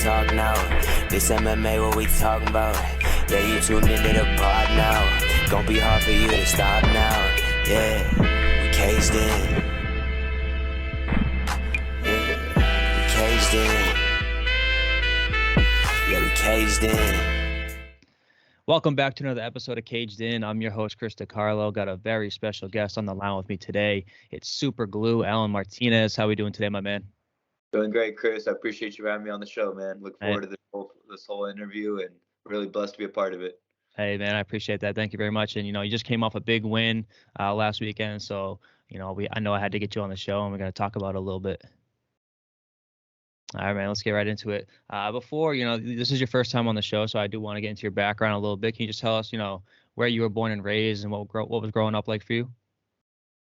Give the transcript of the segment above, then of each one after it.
talk now. This MMA, what we talking about? Yeah, you tuned into the pod now. Gonna be hard for you to stop now. Yeah, we caged in. Yeah, we caged in. Yeah, we caged in. Welcome back to another episode of Caged In. I'm your host, Chris DiCarlo. Got a very special guest on the line with me today. It's Super Glue, Alan Martinez. How are we doing today, my man? Doing great, Chris. I appreciate you having me on the show, man. Look Hey. forward to this whole interview and really blessed to be a part of it. Hey, man, I appreciate that. Thank you very much. And, you just came off a big win last weekend. So, I know I had to get you on the show, and we're going to talk about it a little bit. All right, man, let's get right into it. Before, this is your first time on the show, so I do want to get into your background a little bit. Can you just tell us, where you were born and raised and what was growing up like for you?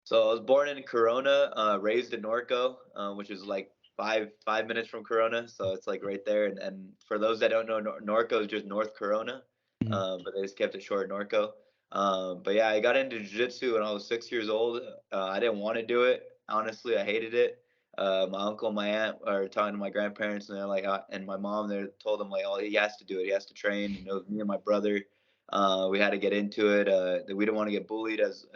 So I was born in Corona, raised in Norco, which is like five minutes from Corona. So it's like right there. And for those that don't know, Norco is just North Corona, but they just kept it short, Norco. But yeah, I got into jiu-jitsu when I was 6 years old. I didn't want to do it. Honestly, I hated it. My uncle and my aunt are talking to my grandparents, and they're like, and my mom, they told them like, oh, he has to do it. He has to train. And it was me and my brother. We had to get into it. We didn't want to get bullied as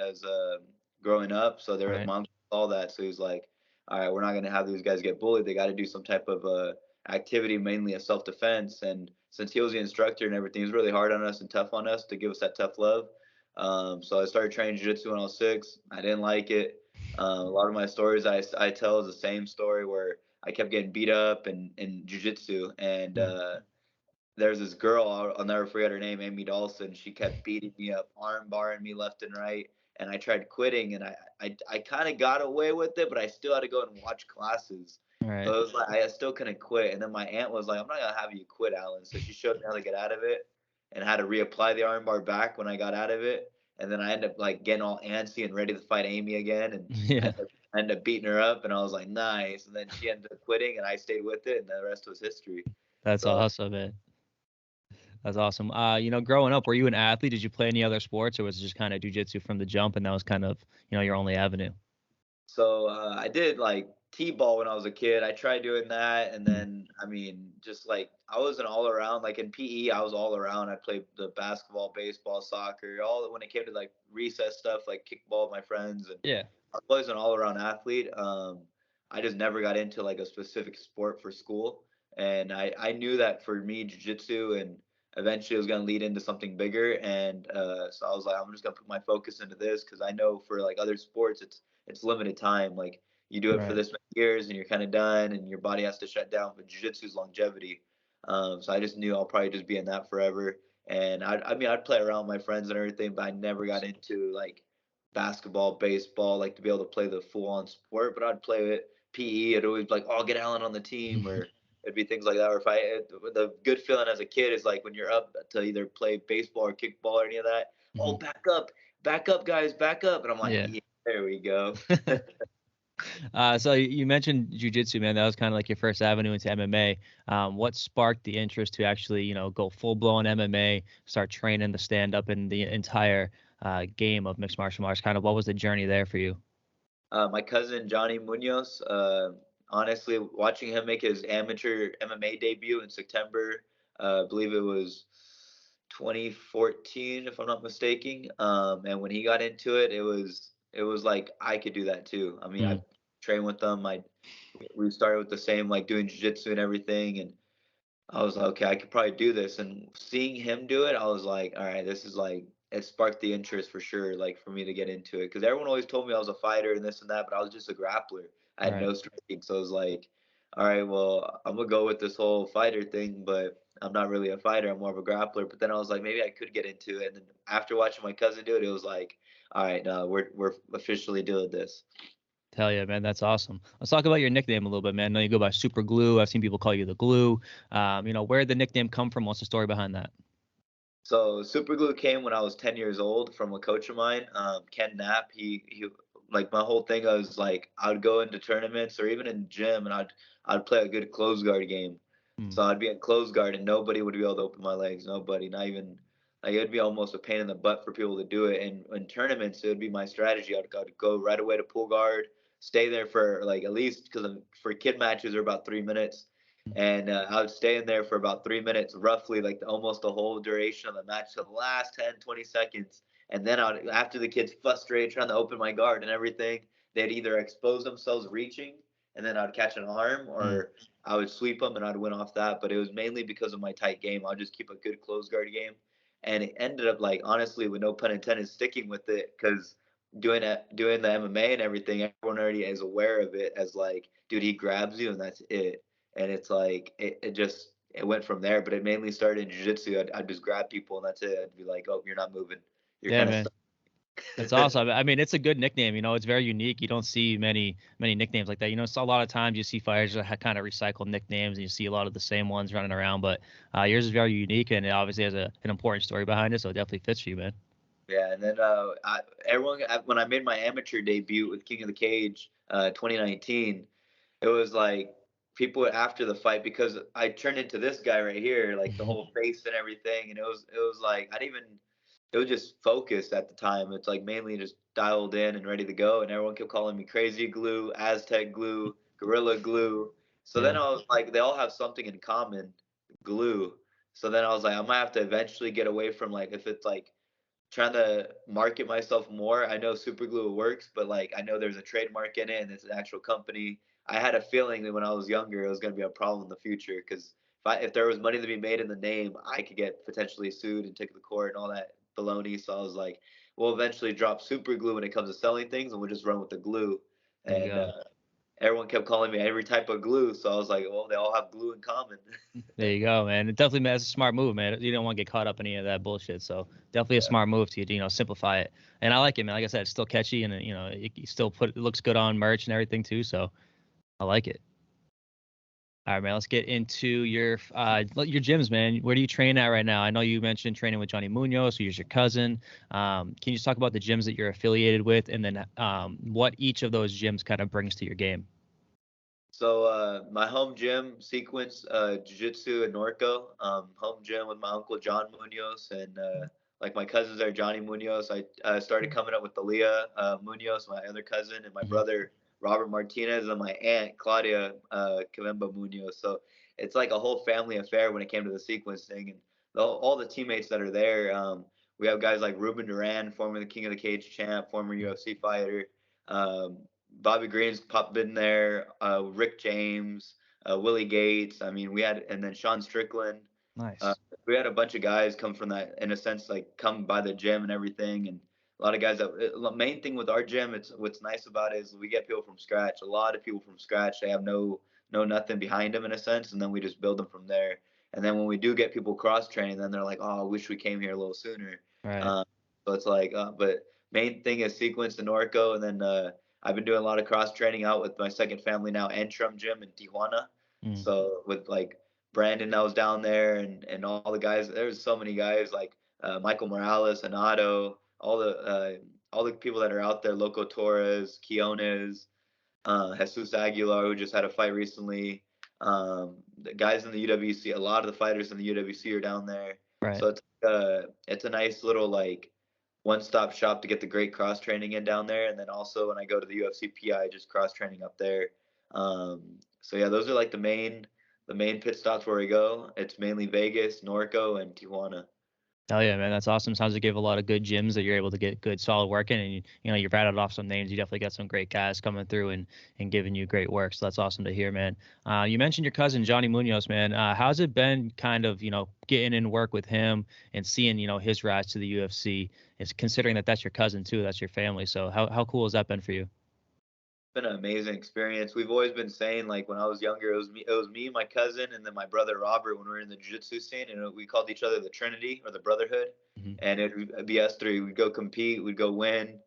growing up. So there, Right. mom saw that. So he was like, all right, we're not going to have these guys get bullied. They got to do some type of activity, mainly a self-defense. And since he was the instructor and everything, he was really hard on us and tough on us to give us that tough love. So I started training jiu-jitsu when I was 6. I didn't like it. A lot of my stories I tell is the same story where I kept getting beat up in jiu-jitsu. And there's this girl, I'll never forget her name, Amy Dawson. She kept beating me up, arm barring me left and right. And I tried quitting, and I kind of got away with it, but I still had to go and watch classes. Right. So it was like I still couldn't quit. And then my aunt was like, I'm not gonna have you quit, Alan. So she showed me how to get out of it and how to reapply the armbar back when I got out of it. And then I ended up like getting all antsy and ready to fight Amy again. And Yeah. I ended up beating her up, and I was like, nice. And then she ended up quitting, and I stayed with it, and the rest was history. That's awesome, man. That's awesome. Growing up, were you an athlete? Did you play any other sports, or was it just kind of jiu-jitsu from the jump, and that was kind of, your only avenue? So I did like T-ball when I was a kid. I tried doing that, and then just like I was an all around. Like in PE, I was all around. I played the basketball, baseball, soccer, all when it came to like recess stuff, like kickball with my friends, and Yeah. I was an all around athlete. I just never got into like a specific sport for school, and I knew that for me, jiu-jitsu and eventually it was going to lead into something bigger. And so I was like, I'm just going to put my focus into this because I know for like other sports, it's limited time. Like you do it for Right. this many years and you're kind of done and your body has to shut down. But jiu-jitsu is longevity. So I just knew I'll probably just be in that forever. And I'd play around with my friends and everything, but I never got into like basketball, baseball, like to be able to play the full on sport. But I'd play it PE. It'd always be like, oh, get Alan on the team, or it'd be things like that. Or the good feeling as a kid is like when you're up to either play baseball or kickball or any of that. Oh, back up, guys, back up. And I'm like, yeah there we go. So you mentioned jiu-jitsu, man. That was kind of like your first avenue into MMA. What sparked the interest to actually, go full-blown MMA, start training to stand up in the entire game of mixed martial arts? Kind of what was the journey there for you? My cousin Johnny Munoz. Honestly, watching him make his amateur MMA debut in September, I believe it was 2014, if I'm not mistaken. And when he got into it, it was like I could do that too. I mean, I trained with them. We started with the same, like doing jiu-jitsu and everything, and I was like, okay, I could probably do this. And seeing him do it, I was like, all right, this is like, it sparked the interest for sure, like for me to get into it. Because everyone always told me I was a fighter and this and that, but I was just a grappler. I had no striking. So I was like, all right, well, I'm going to go with this whole fighter thing, but I'm not really a fighter. I'm more of a grappler. But then I was like, maybe I could get into it. And then after watching my cousin do it, it was like, all right, no, we're officially doing this. Hell yeah, man. That's awesome. Let's talk about your nickname a little bit, man. I know you go by Super Glue. I've seen people call you the Glue. Where did the nickname come from? What's the story behind that? So Super Glue came when I was 10 years old from a coach of mine, Ken Knapp. He like my whole thing was like I would go into tournaments or even in gym and I'd play a good close guard game. So I'd be in close guard and nobody would be able to open my legs. Nobody, not even like it'd be almost a pain in the butt for people to do it. And in tournaments, it would be my strategy. I'd go right away to pull guard, stay there for like at least because for kid matches are about 3 minutes. And I would stay in there for about 3 minutes, roughly, like almost the whole duration of the match, so the last 10, 20 seconds. And then after the kids frustrated trying to open my guard and everything, they'd either expose themselves reaching, and then I'd catch an arm, or I would sweep them and I'd win off that. But it was mainly because of my tight game. I'll just keep a good close guard game. And it ended up, like, honestly, with no pun intended, sticking with it, because doing the MMA and everything, everyone already is aware of it as like, dude, he grabs you and that's it. And it's like it went from there. But it mainly started in jiu-jitsu. I'd just grab people and that's it. I'd be like, oh, you're not moving. You're Yeah, kind of man. stuck. That's awesome. I mean, it's a good nickname. You know, it's very unique. You don't see many nicknames like that. You know, so a lot of times you see fighters that kind of recycle nicknames, and you see a lot of the same ones running around. But yours is very unique, and it obviously has an important story behind it. So it definitely fits for you, man. Yeah, and then when I made my amateur debut with King of the Cage, 2019, it was like people after the fight, because I turned into this guy right here, like the whole face and everything, and it was like it was just focused at the time. It's like mainly just dialed in and ready to go, and everyone kept calling me Crazy Glue, Aztec Glue, Gorilla Glue. So then Yeah. I was like, they all have something in common, glue. So then I was like, I might have to eventually get away from, like, if it's like trying to market myself more. I know super glue works, but like I know there's a trademark in it and it's an actual company. I had a feeling that when I was younger it was going to be a problem in the future, because if there was money to be made in the name, I could get potentially sued and take to court and all that baloney. So I was like, we'll eventually drop super glue when it comes to selling things, and we'll just run with the glue. There you And go. everyone kept calling me every type of glue, so I was like, well, they all have glue in common. There you go, man. It definitely, that's a smart move, man. You don't want to get caught up in any of that bullshit. So definitely a smart move to, simplify it. And I like it, man. Like I said, it's still catchy, and you still it looks good on merch and everything too. So I like it. All right, man. Let's get into your gyms, man. Where do you train at right now? I know you mentioned training with Johnny Munoz, who's your cousin. Can you just talk about the gyms that you're affiliated with, and then what each of those gyms kind of brings to your game? So my home gym, C-Quence Jiu-Jitsu in Norco, home gym with my uncle Jon Munoz, and like my cousins are Johnny Munoz. I started coming up with Aaliyah Munoz, my other cousin, and my brother Robert Martinez, and my aunt Claudia Kavemba Munoz. So it's like a whole family affair when it came to the C-Quence thing, and all the teammates that are there. We have guys like Ruben Duran, former the King of the Cage champ, former UFC fighter. Um, Bobby Green's popped in there, Rick James, Willie Gates. I mean, and then Sean Strickland. Nice. We had a bunch of guys come from that, in a sense, like come by the gym and everything. And a lot of guys the main thing with our gym, it's what's nice about it is we get people from scratch. A lot of people from scratch, they have no nothing behind them in a sense. And then we just build them from there. And then when we do get people cross training, then they're like, oh, I wish we came here a little sooner. Right. So it's like, but main thing is C-Quence to Norco. And then, I've been doing a lot of cross training out with my second family now, Entram Gym in Tijuana. So with like Brandon that was down there, and all the guys, there's so many guys like Michael Morales and Otto, all the people that are out there, Loco Torres, Quiones, Jesus Aguilar, who just had a fight recently. The guys in the UWC, a lot of the fighters in the UWC are down there. Right. So it's a nice little like one-stop shop to get the great cross training in down there. And then also when I go to the UFC PI, just cross training up there. So yeah, those are like the main pit stops where we go. It's mainly Vegas, Norco, and Tijuana. Hell yeah, man. That's awesome. Sounds like you have a lot of good gyms that you're able to get good, solid work in. And, you've rattled off some names. You definitely got some great guys coming through and giving you great work. So that's awesome to hear, man. You mentioned your cousin, Johnny Munoz, man. How's it been kind of, getting in work with him and seeing, his rise to the UFC? It's considering that that's your cousin too. That's your family. So how cool has that been for you? Been an amazing experience. We've always been saying, like, when I was younger, it was me, my cousin, and then my brother Robert when we were in the jiu-jitsu scene, and we called each other the Trinity or the Brotherhood. And it'd be us three. We'd go compete, we'd go win.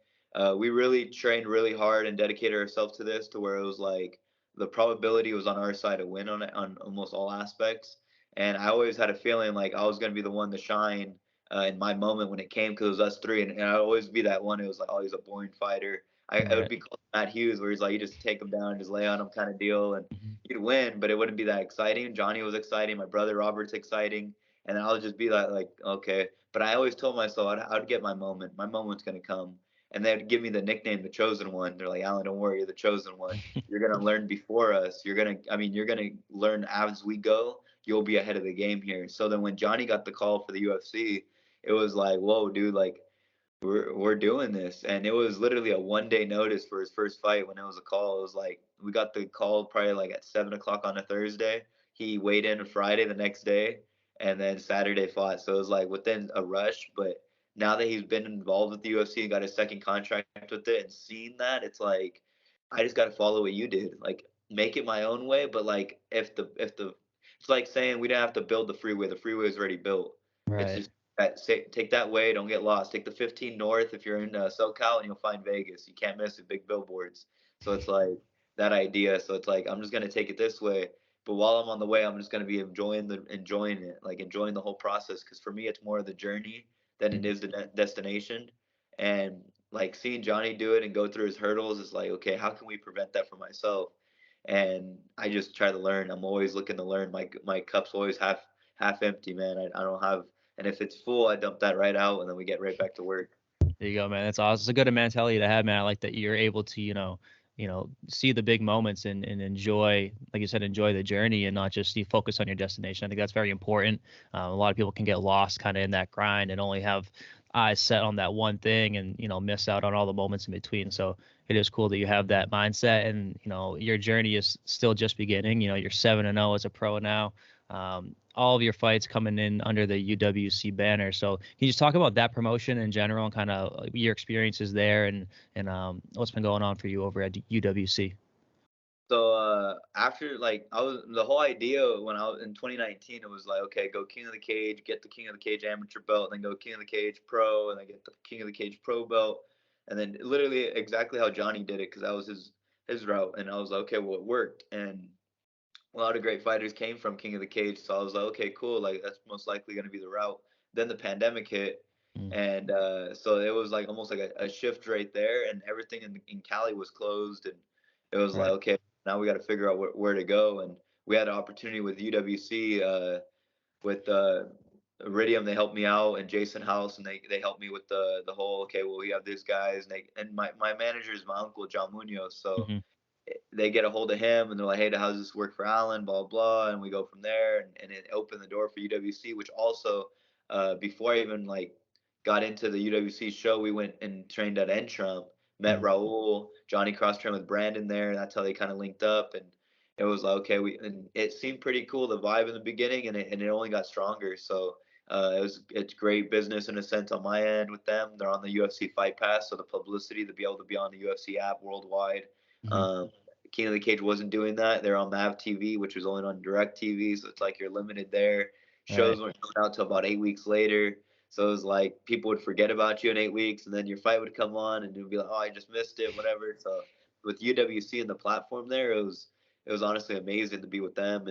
We really trained really hard and dedicated ourselves to this, to where it was like the probability was on our side to win on it on almost all aspects. And I always had a feeling like I was going to be the one to shine in my moment when it came, because it was us three, and I'd always be that one who was like, oh, he's a boring fighter. I would be called Matt Hughes, where he's like, you just take him down and just lay on him kind of deal, and you'd win, but it wouldn't be that exciting. Johnny was exciting. My brother Robert's exciting. And I'll just be like, okay. But I always told myself I'd get my moment. My moment's going to come. and they'd give me the nickname, the Chosen One. They're like, Alan, don't worry, you're the Chosen One. You're gonna learn before us. You're gonna learn as we go. You'll be ahead of the game here. So then when Johnny got the call for the UFC, it was like, whoa, dude, like we're doing this. And it was literally a 1 day notice for his first fight. When it was a call, it was like we got the call probably like at 7 o'clock on a Thursday. He weighed in Friday the next day, and then Saturday fought. So it was like within a rush. But now that he's been involved with the UFC and got his second contract with it and seen that, it's like I just got to follow what you did, like make it my own way. But like if the it's like saying we didn't have to build the freeway. The freeway is already built. It's Right. just take that way, don't get lost. Take the 15 north if you're in SoCal, and you'll find Vegas. You can't miss it, big billboards. So it's like that idea. So it's like I'm just gonna take it this way, but while I'm on the way, I'm just gonna be enjoying it, like enjoying the whole process. Because for me, it's more of the journey than it Mhm. is the destination. And like seeing Johnny do it and go through his hurdles is like, okay, how can we prevent that for myself? And I just try to learn. I'm always looking to learn. My cup's always half empty, man. I don't have, and if it's full, I dump that right out, and then we get right back to work. There you go, man. That's awesome. It's a good mentality to have, man. I like that you're able to, see the big moments and enjoy, like you said, enjoy the journey and not just focus on your destination. I think that's very important. A lot of people can get lost kind of in that grind and only have eyes set on that one thing and, miss out on all the moments in between. So it is cool that you have that mindset and, your journey is still just beginning. You're 7-0 as a pro now. All of your fights coming in under the UWC banner. So can you just talk about that promotion in general and kind of your experiences there and what's been going on for you over at UWC? So after like I was the whole idea when I was in 2019, it was like, okay, go King of the Cage, get the King of the Cage amateur belt, and then go King of the Cage pro, and then get the King of the Cage pro belt, and then literally exactly how Johnny did it, because that was his route. And I was like, okay, well, it worked. And a lot of great fighters came from King of the Cage, so I was like, okay, cool, like that's most likely going to be the route. Then the pandemic hit, Mm. and so it was like almost like a shift right there, and everything in Cali was closed, and it was like, Right. okay, now we got to figure out where to go. And we had an opportunity with UWC, with Iridium. They helped me out, and Jason House, and they helped me with the whole, okay, well, we have these guys, and my manager is my uncle Jon Munoz, so Hmm. they get a hold of him and they're like, hey, how does this work for Alan? Blah, blah. And we go from there. And it opened the door for UWC, which also, before I even like got into the UWC show, we went and trained at Entram, met Hmm. Raul, Johnny cross trained with Brandon there. And that's how they kind of linked up. And it was like, okay, and it seemed pretty cool, the vibe in the beginning, and it only got stronger. So, it's great business in a sense on my end with them. They're on the UFC Fight Pass, so the publicity to be able to be on the UFC app worldwide. Hmm. Um, King of the Cage wasn't doing that. They're on Mav TV, which was only on Direct TV, so it's like you're limited there. Right. Shows weren't coming out till about 8 weeks later, so it was like people would forget about you in 8 weeks, and then your fight would come on, and you'd be like, "Oh, I just missed it," whatever. So with UWC and the platform there, it was honestly amazing to be with them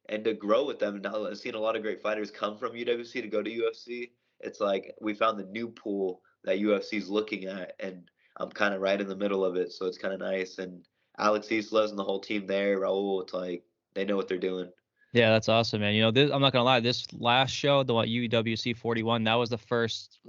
and to grow with them. And now I've seen a lot of great fighters come from UWC to go to UFC. It's like we found the new pool that UFC is looking at, and I'm kind of right in the middle of it, so it's kind of nice. And Alex Islas and the whole team there, Raul, it's like they know what they're doing. Yeah, that's awesome, man. I'm not gonna lie. This last show, the one UWC 41, that was the first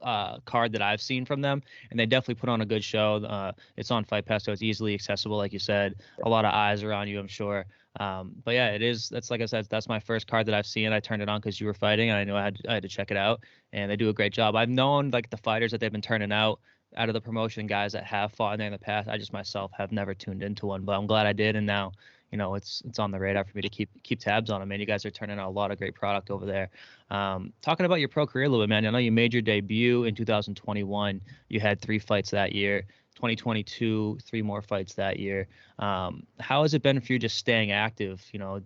card that I've seen from them, and they definitely put on a good show. It's on Fight Pass, so it's easily accessible, like you said. A lot of eyes around you, I'm sure. But yeah, it is. That's like I said, that's my first card that I've seen. I turned it on because you were fighting, and I knew I had to check it out. And they do a great job. I've known like the fighters that they've been turning out of the promotion, guys that have fought in there in the past. I just myself have never tuned into one, but I'm glad I did, and now it's on the radar for me to keep tabs on them. Man, you guys are turning out a lot of great product over there. Talking about your pro career a little bit, man. I know you made your debut in 2021. You had 3 fights that year. 2022, 3 more fights that year. How has it been for you just staying active?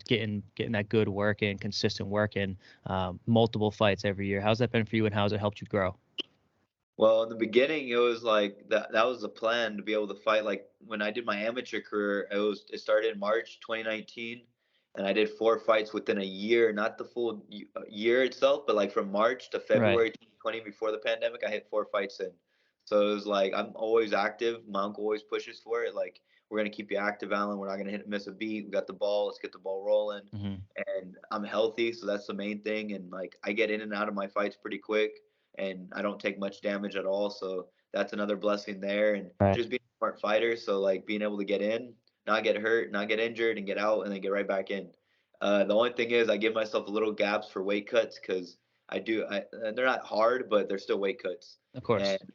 Getting that good work in, consistent work in, multiple fights every year. How's that been for you, and how has it helped you grow? Well, in the beginning, it was like that was the plan to be able to fight. Like when I did my amateur career, it started in March 2019, and I did 4 fights within a year, not the full year itself, but like from March to Right. February 2020 before the pandemic, I hit 4 fights in. So it was like I'm always active. My uncle always pushes for it. Like we're gonna keep you active, Alan. We're not gonna miss a beat. We got the ball. Let's get the ball rolling. Hmm. And I'm healthy, so that's the main thing. And like I get in and out of my fights pretty quick, and I don't take much damage at all. So that's another blessing there. And Right. just being a smart fighter, so like being able to get in, not get hurt, not get injured, and get out, and then get right back in. The only thing is I give myself little gaps for weight cuts because and they're not hard, but they're still weight cuts. Of course. And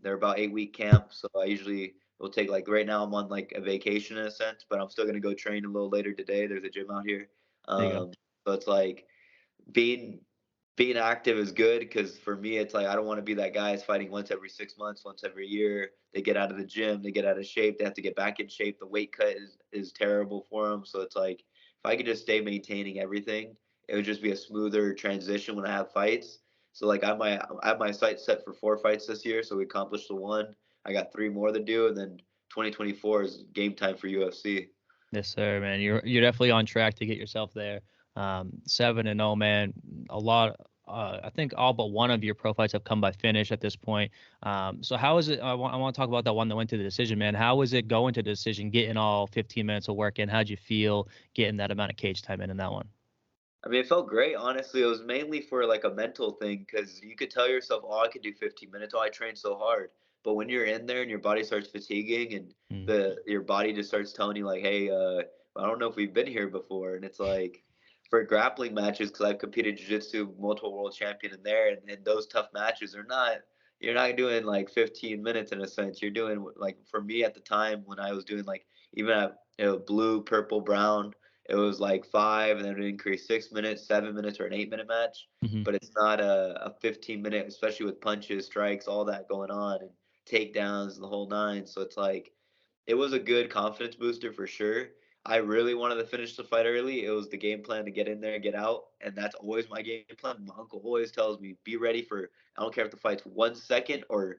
they're about 8-week camps, so I usually will take, like, right now I'm on like a vacation in a sense, but I'm still gonna go train a little later today. There's a gym out here, There you go. so it's like being being active is good because for me it's like I don't want to be that guy that's fighting once every 6 months, once every year. They get out of the gym, they get out of shape, they have to get back in shape. The weight cut is terrible for them. So it's like if I could just stay maintaining everything, it would just be a smoother transition when I have fights. So like I have my sights set for 4 fights this year, so we accomplished the one. I got 3 more to do, and then 2024 is game time for UFC. Yes, sir, man. You're definitely on track to get yourself there. 7-0, man. A lot. I think all but one of your pro fights have come by finish at this point. So how is it? I want to talk about that one that went to the decision, man. How was it going to the decision, getting all 15 minutes of work in? How'd you feel getting that amount of cage time in that one? I mean, it felt great, honestly. It was mainly for like a mental thing because you could tell yourself, oh, I could do 15 minutes. Oh, I trained so hard. But when you're in there and your body starts fatiguing and Mm. your body just starts telling you like, hey, I don't know if we've been here before. And it's like for grappling matches, because I've competed jiu-jitsu, multiple world champion in there, and those tough matches are not, you're not doing like 15 minutes in a sense. You're doing like for me at the time when I was doing like even at blue, purple, brown, it was like 5, and then it increased 6 minutes, 7 minutes, or an 8-minute match. Hmm. But it's not a 15-minute, especially with punches, strikes, all that going on, and takedowns, and the whole nine. So it's like it was a good confidence booster for sure. I really wanted to finish the fight early. It was the game plan to get in there and get out, and that's always my game plan. My uncle always tells me, be ready for. I don't care if the fight's 1 second or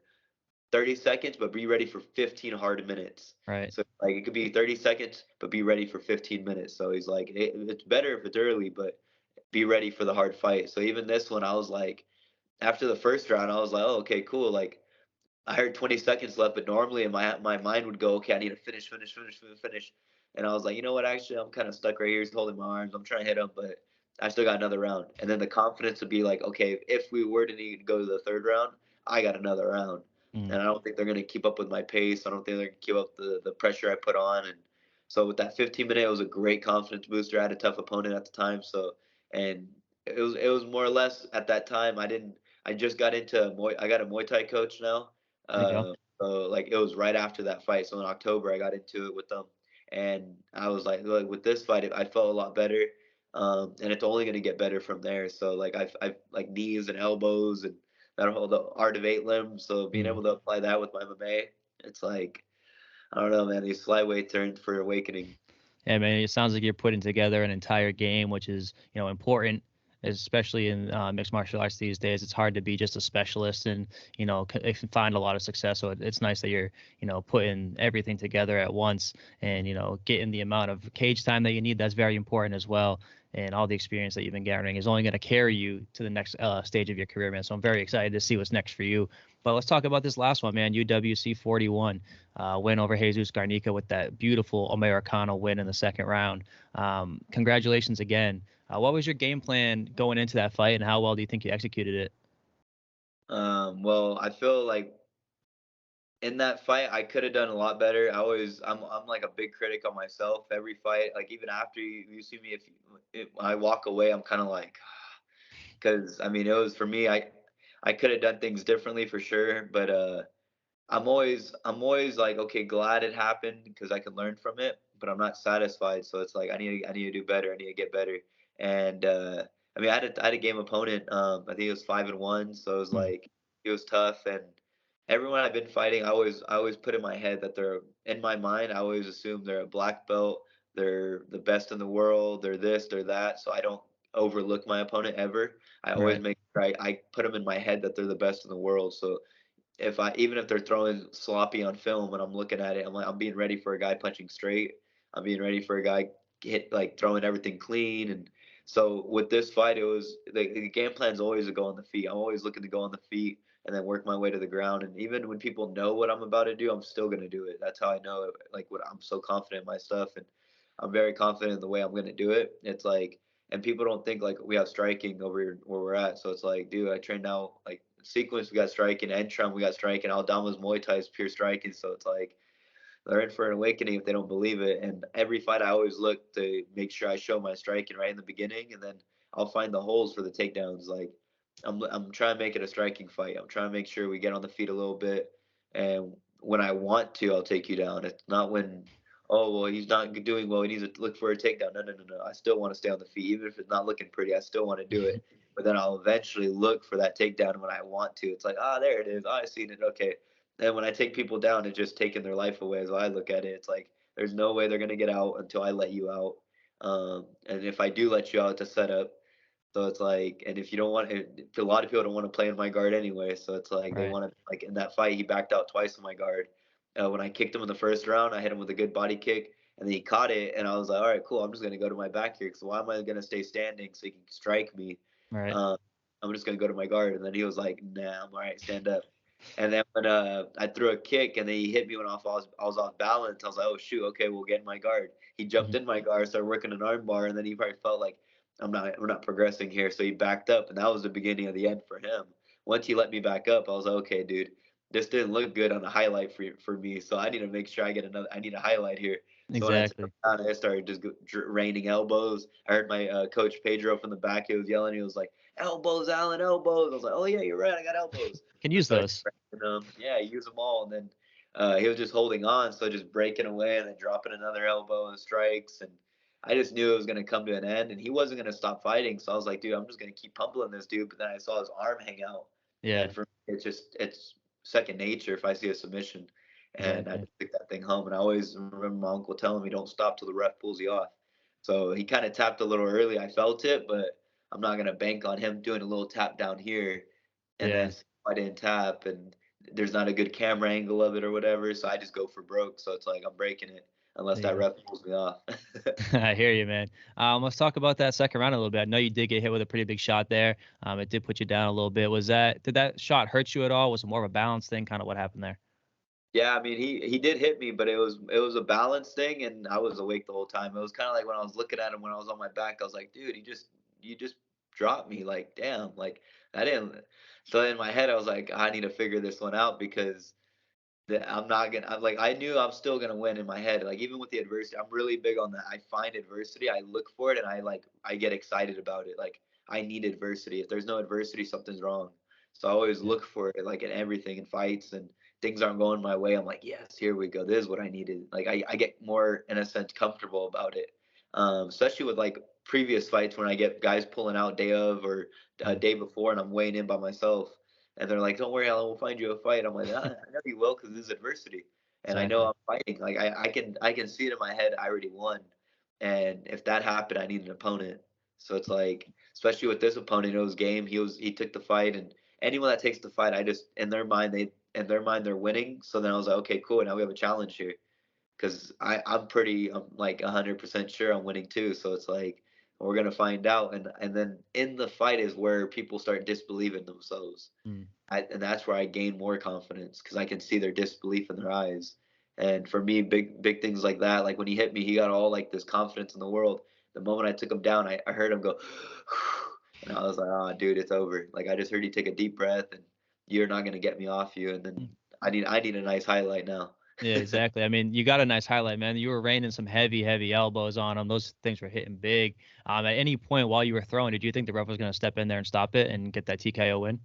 30 seconds, but be ready for 15 hard minutes. Right. So like it could be 30 seconds, but be ready for 15 minutes. So he's like, it's better if it's early, but be ready for the hard fight. So even this one, I was like, after the first round, I was like, oh, okay, cool. Like I heard 20 seconds left, but normally in my mind would go, okay, I need to finish, finish, finish, finish, finish. And I was like, you know what? Actually, I'm kind of stuck right here. He's holding my arms. I'm trying to hit him, but I still got another round. And then the confidence would be like, okay, if we were to need to go to the third round, I got another round. Mm. And I don't think they're going to keep up with my pace. I don't think they're going to keep up the pressure I put on. And so with that 15-minute, it was a great confidence booster. I had a tough opponent at the time. So, and it was more or less at that time. I just got into I got a Muay Thai coach now. There you go. So like it was right after that fight. So in October, I got into it with them, and I was like, look, with this fight, I felt a lot better, and it's only gonna get better from there. So like I've like knees and elbows and that whole the art of 8 limbs. So being Mm. able to apply that with my MMA, it's like I don't know, man. These flyweights are in for awakening. Yeah, man, it sounds like you're putting together an entire game, which is, important, especially in mixed martial arts these days. It's hard to be just a specialist and, it can find a lot of success. So it's nice that you're, putting everything together at once and, getting the amount of cage time that you need. That's very important as well. And all the experience that you've been gathering is only going to carry you to the next stage of your career, man. So I'm very excited to see what's next for you. But let's talk about this last one, man. UWC 41, win over Jesus Garnica with that beautiful Americana win in the second round. Congratulations again. What was your game plan going into that fight, and how well do you think you executed it? Well, I feel like in that fight, I could have done a lot better. I'm like a big critic on myself. Every fight, like even after you see me, if I walk away, I'm kind of like, because I mean, it was for me. I could have done things differently for sure, but I'm always like, okay, glad it happened because I can learn from it, but I'm not satisfied. So it's like I need to do better. I need to get better. And I mean, I had a game opponent. I think it was 5-1. So it was Mm. like it was tough. And everyone I've been fighting, I always put in my head that they're in my mind. I always assume they're a black belt. They're the best in the world. They're this. They're that. So I don't overlook my opponent ever. I always Right. make sure I put them in my head that they're the best in the world. So even if they're throwing sloppy on film and I'm looking at it, I'm being ready for a guy punching straight. I'm being ready for a guy like throwing everything clean. And so with this fight, it was the game plan is always to go on the feet. I'm always looking to go on the feet and then work my way to the ground. And even when people know what I'm about to do, I'm still gonna do it. That's how I know it. Like what I'm so confident in my stuff, and I'm very confident in the way I'm gonna do it. It's like, and people don't think like we have striking over here where we're at. So it's like, dude, I train now like C-Quence we got striking, Entram we got striking, Aldama's Muay Thai is pure striking. So it's like they're in for an awakening if they don't believe it. And every fight I always look to make sure I show my striking right in the beginning, and then I'll find the holes for the takedowns. Like I'm trying to make it a striking fight. I'm trying to make sure we get on the feet a little bit, and when I want to, I'll take you down. It's not when, oh well, he's not doing well, he needs to look for a takedown. No, no, no, no. I still want to stay on the feet, even if it's not looking pretty. I still want to do it. But then I'll eventually look for that takedown when I want to. It's like, there it is. I seen it. Okay. And when I take people down, it's just taking their life away. As I look at it, it's like there's no way they're gonna get out until I let you out. And if I do let you out, it's a setup. So it's like, and if you don't want it, a lot of people don't want to play in my guard anyway. So it's like they Right. want to, like in that fight, he backed out twice in my guard. When I kicked him in the first round, I hit him with a good body kick, and then he caught it, and I was like, all right, cool. I'm just gonna go to my back here. So why am I gonna stay standing so he can strike me? Right. I'm just gonna go to my guard. And then he was like, nah, I'm all right, stand up. And then when I threw a kick and then he hit me when I was off balance, I was like, oh shoot, okay, we'll get in my guard. He jumped in my guard, started working an arm bar, and then he probably felt like we're not progressing here, so he backed up, and that was the beginning of the end for him. Once he let me back up, I was like, okay, dude, this didn't look good on the highlight for me, so I need to make sure I need a highlight here. So when I took Exactly. him down, I started just raining elbows. I heard my coach Pedro from the back. He was yelling. He was like, elbows, Allen, elbows. I was like, oh yeah, you're right. I got elbows. Can use those. Yeah, use them all. And then he was just holding on, so just breaking away and then dropping another elbow and strikes. And I just knew it was going to come to an end, and he wasn't going to stop fighting. So I was like, dude, I'm just going to keep pummeling this dude. But then I saw his arm hang out. Yeah. And for me, it's second nature if I see a submission. And Exactly. I just took that thing home. And I always remember my uncle telling me, don't stop till the ref pulls you off. So he kind of tapped a little early. I felt it, but I'm not going to bank on him doing a little tap down here. And Yeah. then I didn't tap, and there's not a good camera angle of it or whatever. So I just go for broke. So it's like I'm breaking it unless that ref pulls me off. I hear you, man. Let's talk about that second round a little bit. I know you did get hit with a pretty big shot there. It did put you down a little bit. Did that shot hurt you at all? Was it more of a balance thing? Kind of what happened there? Yeah, I mean, he did hit me, but it was a balance thing, and I was awake the whole time. It was kind of like when I was looking at him when I was on my back, I was like, dude, you just dropped me, like damn, like I didn't. So in my head, I was like, I need to figure this one out because I'm not gonna. I knew I'm still gonna win in my head. Like even with the adversity, I'm really big on that. I find adversity, I look for it, and I get excited about it. Like I need adversity. If there's no adversity, something's wrong. So I always look for it, like in everything, in fights and things aren't going my way. I'm like, yes, here we go. This is what I needed. Like I get more in a sense comfortable about it. Especially with like previous fights when I get guys pulling out day of or a day before, and I'm weighing in by myself. And they're like, "Don't worry, Alan, we'll find you a fight." I'm like, I know you will because this is adversity, and I know Exactly. I'm fighting. Like I can see it in my head. I already won, and if that happened, I need an opponent. So it's like, especially with this opponent, it was game. He took the fight, and anyone that takes the fight, I just in their mind they're winning. So then I was like, okay, cool. Now we have a challenge here because I'm like 100% sure I'm winning too. So it's like we're gonna find out, and then in the fight is where people start disbelieving themselves, Mm. and that's where I gain more confidence because I can see their disbelief in their eyes. And for me, big things like that, like when he hit me, he got all like this confidence in the world. The moment I took him down, I heard him go, and I was like, oh, dude, it's over. Like I just heard you take a deep breath, and you're not gonna get me off you. And then I need a nice highlight now. Yeah, exactly. I mean, you got a nice highlight, man. You were raining some heavy elbows on him. Those things were hitting big. At any point while you were throwing, did you think the ref was going to step in there and stop it and get that TKO win?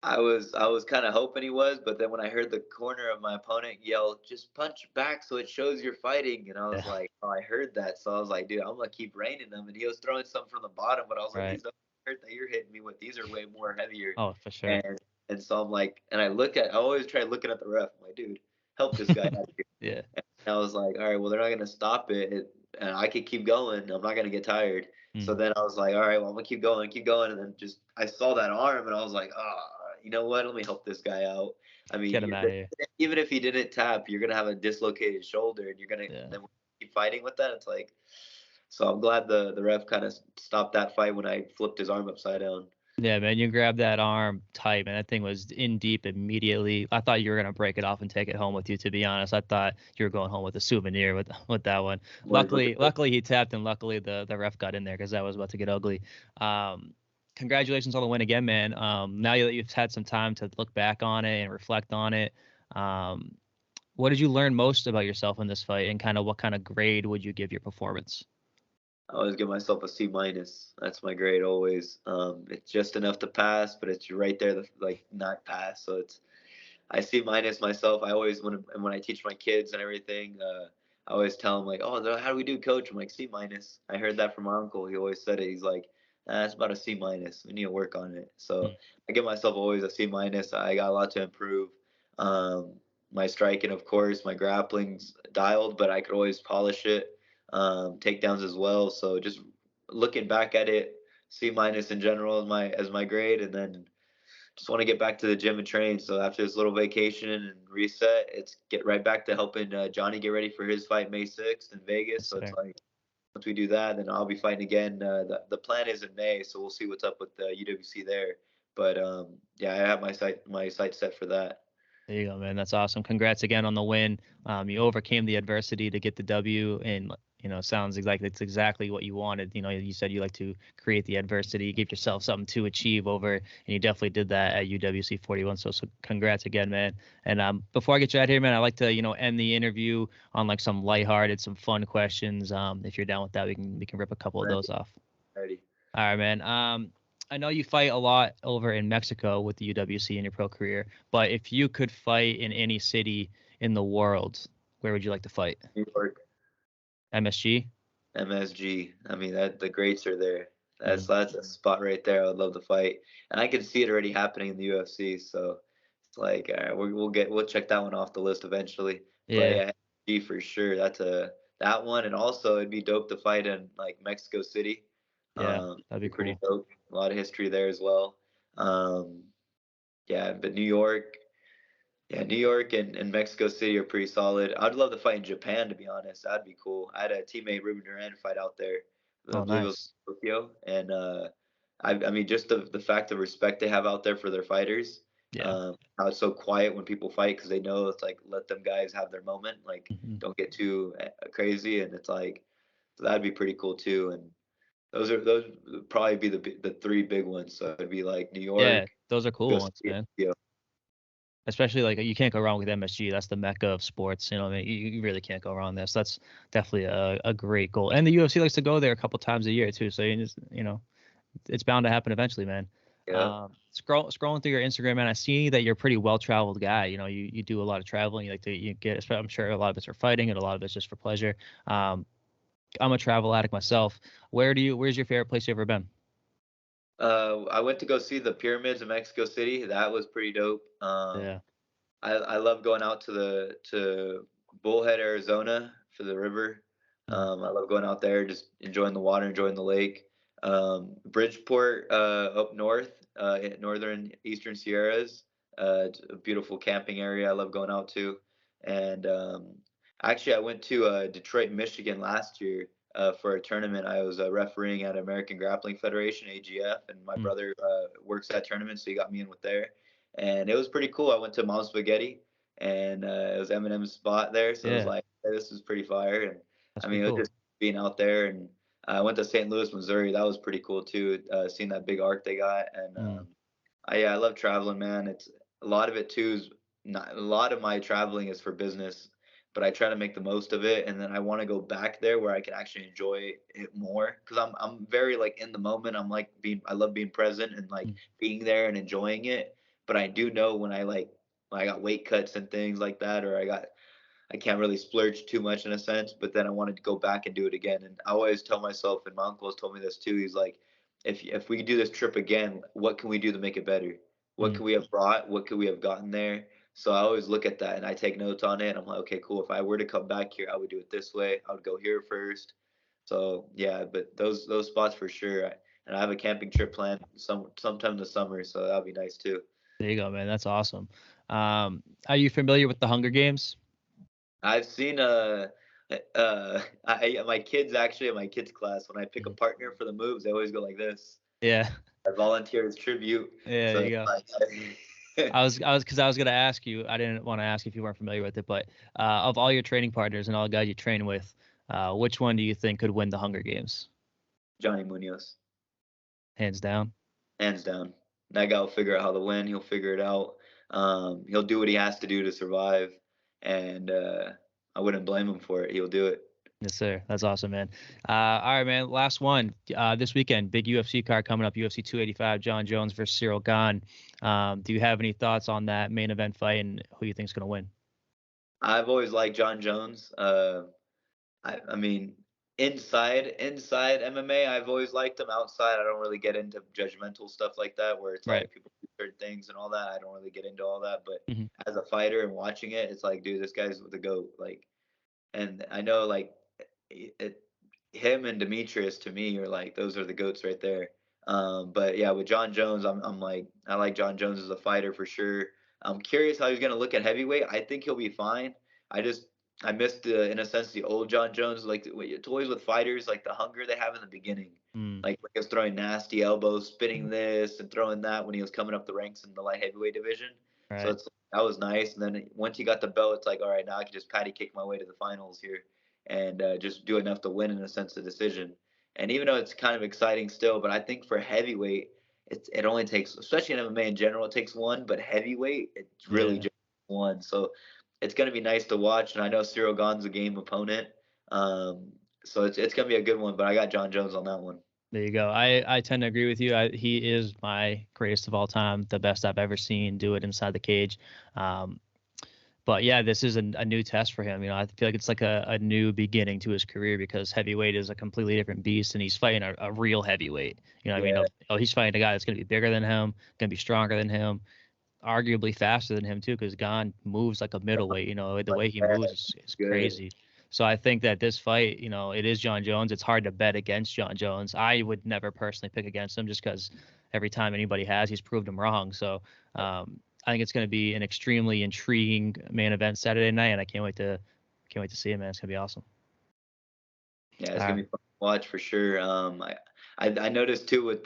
I was kind of hoping he was, but then when I heard the corner of my opponent yell, "Just punch back so it shows you're fighting," and I was Yeah. like, "Oh, I heard that." So I was like, "Dude, I'm gonna keep raining them." And he was throwing some from the bottom, but I was like, Right. "These don't hurt that you're hitting me with. These are way more heavier." Oh, for sure. And so I'm like, and I always try looking at the ref. I'm like, "Dude, help this guy out here." Yeah. And I was like, all right, well, they're not gonna stop it, and I could keep going. I'm not gonna get tired. So Mm. then I was like, all right, well, I'm gonna keep going, and then just I saw that arm, and I was like, oh, you know what? Let me help this guy out. I mean, Get him out of here. even if he didn't tap, you're gonna have a dislocated shoulder, and you're gonna Yeah. then keep fighting with that. It's like, so I'm glad the ref kind of stopped that fight when I flipped his arm upside down. Yeah, man, you grabbed that arm tight, man. That thing was in deep immediately. I thought you were gonna break it off and take it home with you. To be honest, I thought you were going home with a souvenir with that one. Luckily he tapped, and luckily the ref got in there because that was about to get ugly. Kind congratulations on the win again, man. Now that you've had some time to look back on it and reflect on it, what did you learn most about yourself in this fight, and kind of what kind of grade would you give your performance? I always give myself a C minus. That's my grade always. It's just enough to pass, but it's right there, like not pass. So I C minus myself. I always when I teach my kids and everything, I always tell them like, oh, how do we do, coach? I'm like C minus. I heard that from my uncle. He always said it. He's like, it's about a C minus. We need to work on it. So I give myself always a C minus. I got a lot to improve. My striking, of course, my grappling's dialed, but I could always polish it. Takedowns as well. So just looking back at it, C minus in general as my grade, and then just want to get back to the gym and train. So after this little vacation and reset, it's get right back to helping Johnny get ready for his fight May 6th in Vegas. So it's like once we do that, then I'll be fighting again. The plan is in May, so we'll see what's up with the UWC there. But yeah, I have my sight set for that. There you go, man. That's awesome. Congrats again on the win. You overcame the adversity to get the W, and sounds like it's exactly what you wanted. You said you like to create the adversity, give yourself something to achieve over, and you definitely did that at UWC 41. So congrats again, man. And before I get you out here, man, I like to end the interview on like some lighthearted, some fun questions. If you're down with that, we can rip a couple of those off. Ready. All right, man. I know you fight a lot over in Mexico with the UWC in your pro career, but if you could fight in any city in the world, where would you like to fight? New York. MSG? MSG. I mean, the greats are there. That's a spot right there. I'd love to fight, and I can see it already happening in the UFC. So it's like, all right, we'll check that one off the list eventually. Yeah. But yeah, MSG for sure. That one, and also it'd be dope to fight in like Mexico City. Yeah, that'd be pretty cool. dope. A lot of history there as well. Yeah, but New York. Yeah, New York and Mexico City are pretty solid. I'd love to fight in Japan, to be honest. That'd be cool. I had a teammate, Ruben Duran, fight out there. I believe it was Tokyo. And I mean, just the fact of respect they have out there for their fighters. Yeah. How it's so quiet when people fight because they know it's like, let them guys have their moment. Like, don't get too crazy. And it's like, so that'd be pretty cool too. And those would probably be the three big ones. So it'd be like New York. Yeah, those are cool ones, man. Yeah. Especially like you can't go wrong with MSG. That's the mecca of sports. I mean, you really can't go wrong there. So that's definitely a great goal. And the UFC likes to go there a couple times a year too. So it's bound to happen eventually, man. Yeah. Scrolling through your Instagram, man, I see that you're a pretty well-traveled guy. You do a lot of traveling. You like to get. I'm sure a lot of it's for fighting, and a lot of it's just for pleasure. I'm a travel addict myself. Where's your favorite place you ever been? I went to go see the pyramids in Mexico City. That was pretty dope. Yeah. I love going out to Bullhead, Arizona for the river. I love going out there, just enjoying the water, enjoying the lake. Bridgeport, up north, in northern Eastern Sierras. It's a beautiful camping area I love going out to. And actually, I went to Detroit, Michigan last year. For a tournament. I was refereeing at American Grappling Federation, AGF, and my brother works that tournament, so he got me in with there. And it was pretty cool. I went to Mom's Spaghetti, and it was Eminem's spot there, so it was like, hey, this is pretty fire. And That's I mean, it was just being out there. And I went to St. Louis, Missouri. That was pretty cool too. Seeing that big arc they got, and I love traveling, man. It's a lot of it too. A lot of my traveling is for business, but I try to make the most of it, and then I want to go back there where I can actually enjoy it more, because I'm very like in the moment. I love being present and like being there and enjoying it. But I do know when I got weight cuts and things like that, or I can't really splurge too much in a sense, but then I wanted to go back and do it again. And I always tell myself, and my uncle has told me this too, he's like, if we do this trip again, what can we do to make it better? What could we have brought? What could we have gotten there? So I always look at that and I take notes on it. And I'm like, okay, cool. If I were to come back here, I would do it this way. I would go here first. So yeah, but those spots for sure. And I have a camping trip planned sometime this summer, so that'll be nice too. There you go, man. That's awesome. Are you familiar with the Hunger Games? I've seen my kids actually in my kids class, when I pick a partner for the moves, they always go like this. Yeah. I volunteer as tribute. Yeah, so there you go. I was gonna ask you. I didn't want to ask if you weren't familiar with it, but of all your training partners and all the guys you train with, which one do you think could win the Hunger Games? Johnny Munoz. Hands down. hands down. That guy will figure out how to win. He'll figure it out. He'll do what he has to do to survive, and I wouldn't blame him for it. He'll do it. Yes, sir. That's awesome, man. All right, man. Last one. This weekend, big UFC card coming up, UFC 285, Jon Jones versus Ciryl Gane. Do you have any thoughts on that main event fight and who you think's going to win? I've always liked Jon Jones. I mean, inside MMA, I've always liked him. Outside, I don't really get into judgmental stuff like that, where it's Right. like people do certain things and all that. I don't really get into all that. But Mhm. as a fighter and watching it, it's like, dude, this guy's the GOAT. Like, and I know like him and Demetrius to me are like those are the GOATs right there. But yeah, with Jon Jones, I'm like I like Jon Jones as a fighter for sure. I'm curious how he's gonna look at heavyweight. I think he'll be fine. I missed in a sense the old Jon Jones, like it's always with fighters like the hunger they have in the beginning. Mm. Like when he was throwing nasty elbows, spinning this and throwing that when he was coming up the ranks in the light heavyweight division. Right. So that was nice. And then once he got the belt, it's like, all right, now I can just patty kick my way to the finals here and just do enough to win in a sense of decision. And even though it's kind of exciting still, but I think for heavyweight, it only takes, especially in MMA in general, it takes one, but heavyweight, it's really just one. So it's going to be nice to watch. And I know Ciryl Gane's a game opponent. So it's going to be a good one, but I got Jon Jones on that one. There you go. I tend to agree with you. He is my greatest of all time, the best I've ever seen do it inside the cage. But yeah, this is a new test for him. You know, I feel like it's like a new beginning to his career because heavyweight is a completely different beast, and he's fighting a real heavyweight. You know what I mean? He's fighting a guy that's going to be bigger than him, going to be stronger than him, arguably faster than him too, because Gane moves like a middleweight. You know, the way he moves is crazy. So I think that this fight, you know, it is Jon Jones. It's hard to bet against Jon Jones. I would never personally pick against him just because every time anybody has, he's proved him wrong. So I think it's going to be an extremely intriguing main event Saturday night, and I can't wait to see it, man. It's going to be awesome. Yeah, it's going to be fun to watch for sure. I noticed too with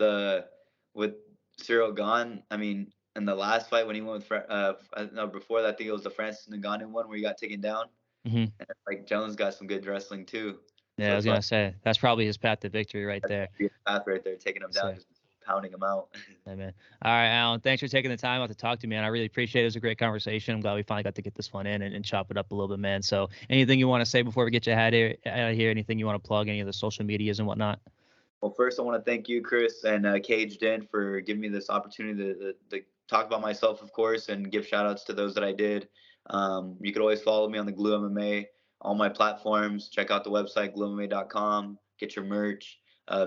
Ciryl Gane. I mean, in the last fight when he went with before that, I think it was the Francis Ngannou one where he got taken down. Mm-hmm. And like Jones got some good wrestling too. Yeah, so I was gonna say that's probably his path to victory right there. His path right there, taking him down, just pounding him out. Yeah, man. All right, Alan. Thanks for taking the time out to talk to me, man. I really appreciate it. It was a great conversation. I'm glad we finally got to get this one in and chop it up a little bit, man. So, anything you want to say before we get you out of here? Anything you want to plug? Any of the social medias and whatnot? Well, first I want to thank you, Chris, and Caged In for giving me this opportunity to talk about myself, of course, and give shout outs to those that I did. You could always follow me on the Glue MMA. All my platforms. Check out the website, gluemma.com. Get your merch.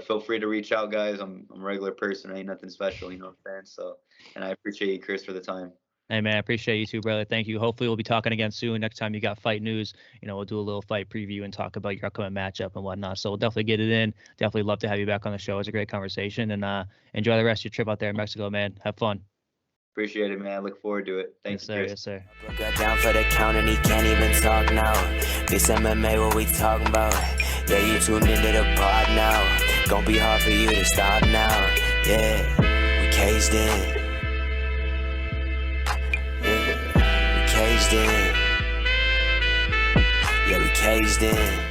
Feel free to reach out, guys. I'm a regular person. I ain't nothing special, you know what I'm saying? So, and I appreciate you, Chris, for the time. Hey, man, I appreciate you too, brother. Thank you. Hopefully we'll be talking again soon. Next time you got fight news, you know, we'll do a little fight preview and talk about your upcoming matchup and whatnot. So we'll definitely get it in. Definitely love to have you back on the show. It's a great conversation, and enjoy the rest of your trip out there in Mexico, man. Have fun. Appreciate it, man. I look forward to it. Thanks, sir. Chris. Yes, sir. Got down for the count and he can't even talk now. This MMA, what we talking about? Yeah, you tuned into the pod now. Gonna be hard for you to stop now. Yeah, we caged in. Yeah, we caged in. Yeah, we caged in.